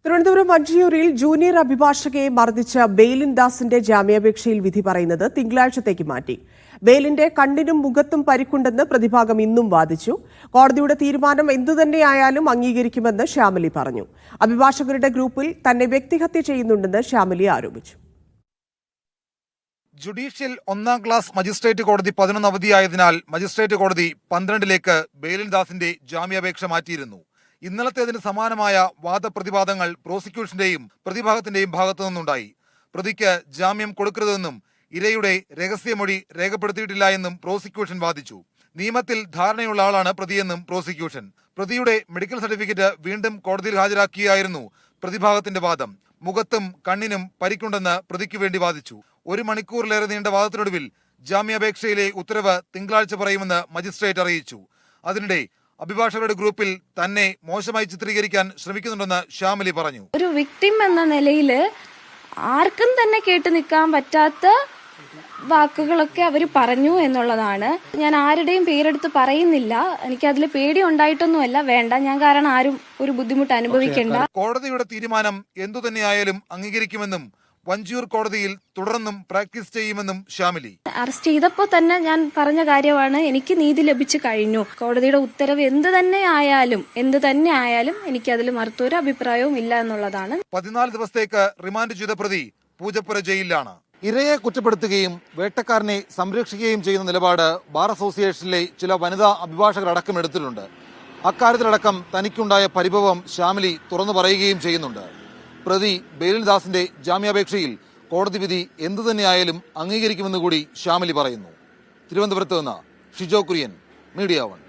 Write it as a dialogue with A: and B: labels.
A: Thiruvananthapuram വഞ്ചിയൂരിൽ junior അഭിഭാഷകയെ മർദ്ദിച്ച ബെയിലിൻ ദാസിന്റെ ജാമ്യാപേക്ഷയിൽ വിധി പറയുന്നത് തിങ്കളാഴ്ചത്തേക്ക് മാറ്റി. ബെയിലിന്റെ കണ്ണിനും മുഖത്തും പരിക്കുണ്ടെന്ന് പ്രതിഭാഗം ഇന്നും വാദിച്ചു. കോടതിയുടെ തീരുമാനം എന്തുതന്നെയായാലും അംഗീകരിക്കുമെന്ന് ശ്യാമിലി പറഞ്ഞു. അഭിഭാഷകരുടെ ഗ്രൂപ്പിൽ തന്നെ വ്യക്തിഹത്യ ചെയ്യുന്നുണ്ടെന്ന് ശ്യാമിലി ആരോപിച്ചു.
B: ജുഡീഷ്യൽ 1ാം ക്ലാസ് മജിസ്ട്രേറ്റ് കോടതി 11 അവധിയായതിനാൽ മജിസ്ട്രേറ്റ് കോടതി 12ലേക്ക് ബെയിലിൻ ദാസിന്റെ ജാമ്യാപേക്ഷ മാറ്റിയിരുന്നു. ഇന്നലത്തേതിന് സമാനമായ വാദപ്രതിവാദങ്ങൾ പ്രോസിക്യൂഷന്റെയും പ്രതിഭാഗത്തിന്റെയും ഭാഗത്തു നിന്നുണ്ടായി. പ്രതിക്ക് ജാമ്യം കൊടുക്കരുതെന്നും ഇരയുടെ രഹസ്യമൊഴി രേഖപ്പെടുത്തിയിട്ടില്ല എന്നും പ്രോസിക്യൂഷൻ വാദിച്ചു. നിയമത്തിൽ ധാരണയുള്ള ആളാണ് പ്രതിയെന്നും പ്രോസിക്യൂഷൻ. പ്രതിയുടെ മെഡിക്കൽ സർട്ടിഫിക്കറ്റ് വീണ്ടും കോടതിയിൽ ഹാജരാക്കിയായിരുന്നു പ്രതിഭാഗത്തിന്റെ വാദം. മുഖത്തും കണ്ണിനും പരിക്കുണ്ടെന്ന് പ്രതിക്ക് വേണ്ടി വാദിച്ചു. 1 മണിക്കൂറിലേറെ നീണ്ട വാദത്തിനൊടുവിൽ ജാമ്യാപേക്ഷയിലെ ഉത്തരവ് തിങ്കളാഴ്ച പറയുമെന്ന് മജിസ്ട്രേറ്റ് അറിയിച്ചു. അതിനിടെ അഭിഭാഷകരുടെ ഗ്രൂപ്പിൽ തന്നെ മോശമായി ചിത്രീകരിക്കാൻ ശ്രമിക്കുന്നുണ്ടെന്ന് ശ്യാമിലി പറഞ്ഞു.
C: ഒരു വിക്ടിം എന്ന നിലയിൽ ആർക്കും തന്നെ കേട്ടു നിൽക്കാൻ പറ്റാത്ത വാക്കുകളൊക്കെ അവർ പറഞ്ഞു എന്നുള്ളതാണ്. ഞാൻ ആരുടെയും പേരെടുത്ത് പറയുന്നില്ല. എനിക്കതിൽ പേടി ഉണ്ടായിട്ടൊന്നുമല്ല, വേണ്ട, ഞാൻ കാരണം ആരും ഒരു ബുദ്ധിമുട്ട് അനുഭവിക്കേണ്ട.
B: കോടതിയുടെ തീരുമാനം എന്തുതന്നെയായാലും അംഗീകരിക്കുമെന്നും വഞ്ചിയൂർ കോടതിയിൽ തുടർന്നും പ്രാക്ടീസ് ചെയ്യുമെന്നും ശ്യാമിലി.
C: അറസ്റ്റ് ചെയ്തപ്പോൾ തന്നെ ഞാൻ പറഞ്ഞ കാര്യമാണ്, എനിക്ക് നീതി ലഭിച്ചു കഴിഞ്ഞു. കോടതിയുടെ ഉത്തരവ് എന്ത് തന്നെ ആയാലും എനിക്കതിൽ മറുത്തൊരു അഭിപ്രായവും ഇല്ല എന്നുള്ളതാണ്.
B: 14 ദിവസത്തേക്ക് റിമാൻഡ് ചെയ്ത പ്രതി പൂജപ്പുര ജയിലിലാണ്. ഇരയെ കുറ്റപ്പെടുത്തുകയും വേട്ടക്കാരനെ സംരക്ഷിക്കുകയും ചെയ്യുന്ന നിലപാട് ബാർ അസോസിയേഷനിലെ ചില വനിതാ അഭിഭാഷകർ അടക്കം എടുത്തിട്ടുണ്ട്. അക്കാര്യത്തിലടക്കം തനിക്കുണ്ടായ പരിഭവം ശ്യാമിലി തുറന്നു പറയുകയും ചെയ്യുന്നുണ്ട്. പ്രതി ബെയിലിൻ ദാസിന്റെ ജാമ്യാപേക്ഷയിൽ കോടതി വിധി എന്തുതന്നെയായാലും അംഗീകരിക്കുമെന്ന് കൂടി ശ്യാമിലി പറയുന്നു. തിരുവനന്തപുരത്ത് നിന്ന് ഷിജോ കുര്യൻ, മീഡിയ 1.